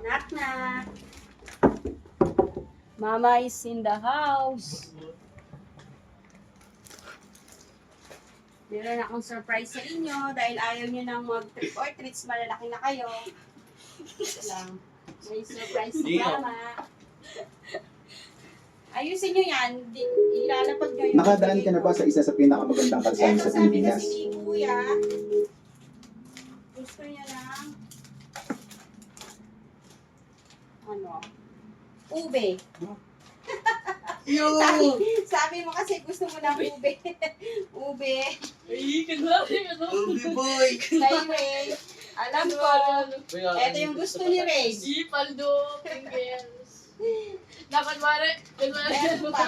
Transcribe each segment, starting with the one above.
Knock knock. Mama is in the house. Meron akong surprise sa inyo dahil ayaw nyo nang mag-trick or treats, malalaki na kayo. Ito lang. May surprise si Mama. Ayusin nyo yan. Ilalapag nyo yung... Nakadaan ka na ba sa isa sa pinakamagandang kalsada Eto, sa sabi Pilipinas? kasi ni Kuya, gusto niya ng ano? Ube. Sabi mo kasi gusto mo ng ube. Ube. Ay, kanwari, ano? Ubi boy! Kay Ray. Alam ko. Ito yung gusto ni Ray. Si Paldo, Pringles. Nakanwari, kanwari. Meron pa.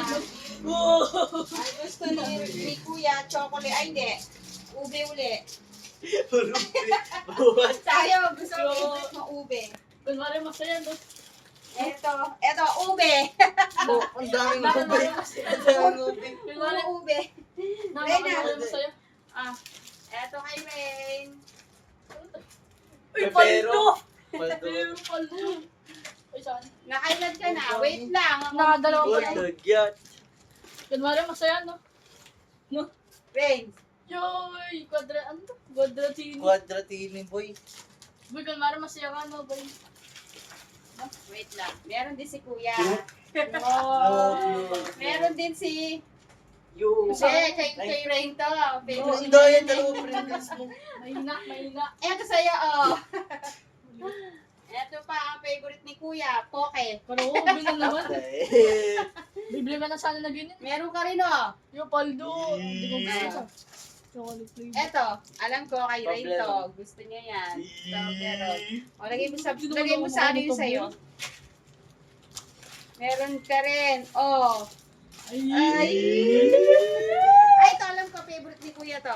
Oh! Ang gusto ni Kuya, chocolate. Ay, hindi. Ube uli. Tayo, gusto mo favorite mo ube. Kanwari, masaya, no? Ito, ube. Ang daming Nakanwari, ubi! masaya. Ang daming ubi! Kanwari, Puro ube. nakanwari, masaya. Ito kay Rain. Uy, Pero- Paldo! Ay, Paldo. Ay, saan? Nakailan ka na? Wait lang. Nakadalawa Good pa. nagyat! Kanwari, masaya, no? No? Rain. Yoy! Ano to? Quadratini. Quadratini boy! Boy, kanwari, masaya ka, no, boy? Wait lang. Meron din si Kuya. Wow! Meron din si... Yo! Kay Rain to. Favorite Ang niya daya yun eh. dalawa Pringles mo! Mahina. Eto sa'yo, oh. Eto pa ang favorite ni Kuya, Poke. Pero oo, bilang naman. Eh, Bibili ka na sana na ganyan. Meron ka rin, oh. Yung Paldo. Hindi ko gusto siya. Chocolate flavor. Eto, alam ko kay Rain to. Gusto niya yan. So, pero, o, lagay mo sa ano yung sa'yo. Meron ka rin, oh. Ay! Ay! Ay, ito alam ko, favorite ni Kuya to.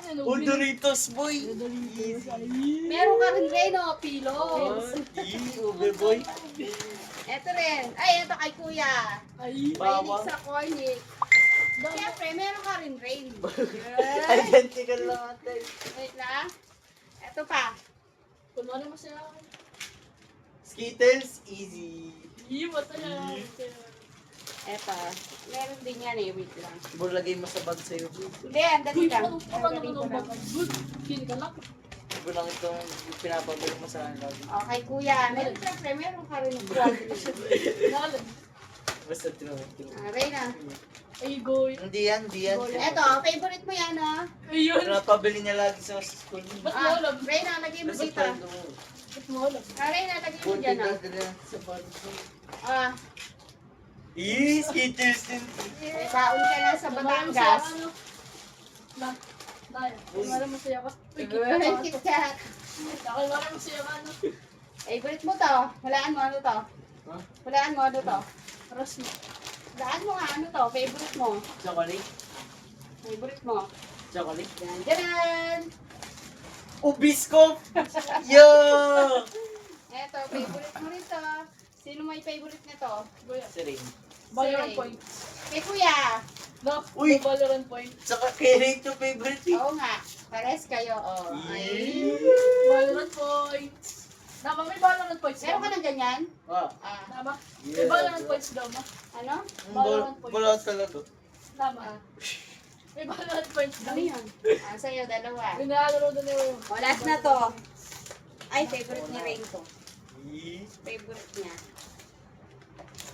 Ano, Oh, Doritos boy! Doritos. Ay! Meron ka rin rin, oh, Oh, Pilos. Ube boy! Eto rin. Ay, eto kay Kuya. Ay! Mahilig sa cornic. Siyempre, meron ka rin rain. Identical lang ate! Wait lang. Eto pa. Kunwari masaya ako. Skittles, easy! Iyi, masaya. Eto. Meron din yan eh. Wait lang. Bulagay mo sa bag sa'yo. Hindi, andali Uy, lang. paano Andali ko lang. Good. Kin ka lang. Iba lang itong pinapabili mo sa akin lagi. Okay, Kuya. Meron siyempre, meron ka rin ng quadrants. Nalan. Basta tinawag. Reyna. Ay, goy. Hindi yan, hindi yan. Eto, favorite mo yan, oh. Ayun. Pinapabili niya lagi sa school. Ba't mo alam? Reyna, lagay mo Nasa dito. kwento mo. Ba't mo alam? Reyna, lagay mo Kunti dyan, daw oh. dala sa bag mo. Ah, Skittles din. may baon ka na sa Batangas. Na. Daya. Kunwari masaya ka. Uy, Good, kita Kit ka. Kat. Kunwari masaya ka, no? Favorite mo to. Walaan mo ano to. Ha? Walaan mo ano to. Aras mo. Walaan mo nga ano to. Favorite mo. Chocolate? Favorite mo. Chocolate? Yan, dyan. Ubisco! Yo! Eto, favorite mo rin to. Sino may favorite nito? Goya. Si Rain. Valorant Sige. point. Kay Kuya. No, Uy! Valorant point. Saka kay Rain to favorite eh. Oo nga. Pares kayo, oh. Ay. Valorant points. Tama, may Valorant points daw. Meron ka ng ganyan? Ah. Ah, Tama. May Valorant points daw, ma. ano? Valorant points. Wala talaga. Tama. May Valorant points daw. Ano yun? Ah, sa'yo, dalawa. Binalaro doon yung... O, last na to. Ay, favorite ni Rain to. Favorite niya.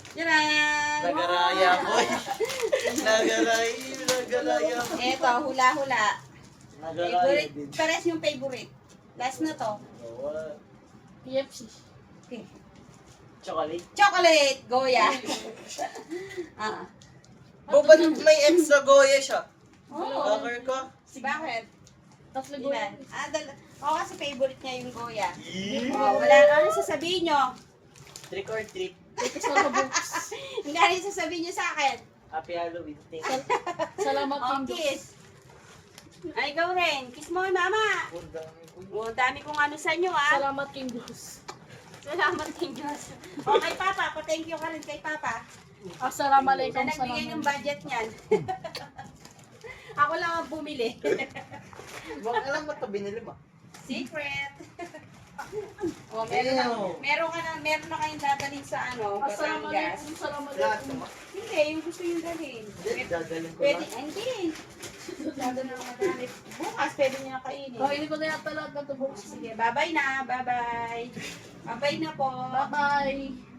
Tcharan! Nagaraya boy. Nagaraya. Eto, hula-hula. Nagaraya Favorite. din. Pares yung favorite. Last na to. Wala. PFC. Okay. Chocolate. Chocolate! Goya. Ah. Ba't may extra goya siya? Oo. Hacker ka? Bakit? Tatlo Ilan? goyan. Oo, kasi favorite niya yung Goya. Yee. Oh, wala. Ano sasabihin nyo? Trick or treat. Tapos na kabooks. Hindi rin sasabihin nyo sa akin. Happy Halloween. Thank you. Salamat, Oh, King. kiss. Ay, go rin. Kiss mo, mama. Ang dami ko. Oh, dami kong ano sa inyo, ah. Salamat, King Diyos. Salamat kay Diyos. O, kay Papa. Pa-thank you ka rin kay Papa. Assalamualaikum Na sa nagbigay ng naman. budget niyan. Ako lang ang bumili. Baka alam mo ito, binili mo. Secret. O, O, meron na kayong dadalhin sa ano, Batangas. Lahat naman. Hindi, yung gusto yung dalhin. Hindi, dadalhin ko Pwede, lang. hindi. Lalo na madami. Bukas, pwede niya na kainin. Oh, hindi ko na yata lahat ng tubok. Sige, bye-bye na. Bye-bye. Bye-bye na po. Bye-bye.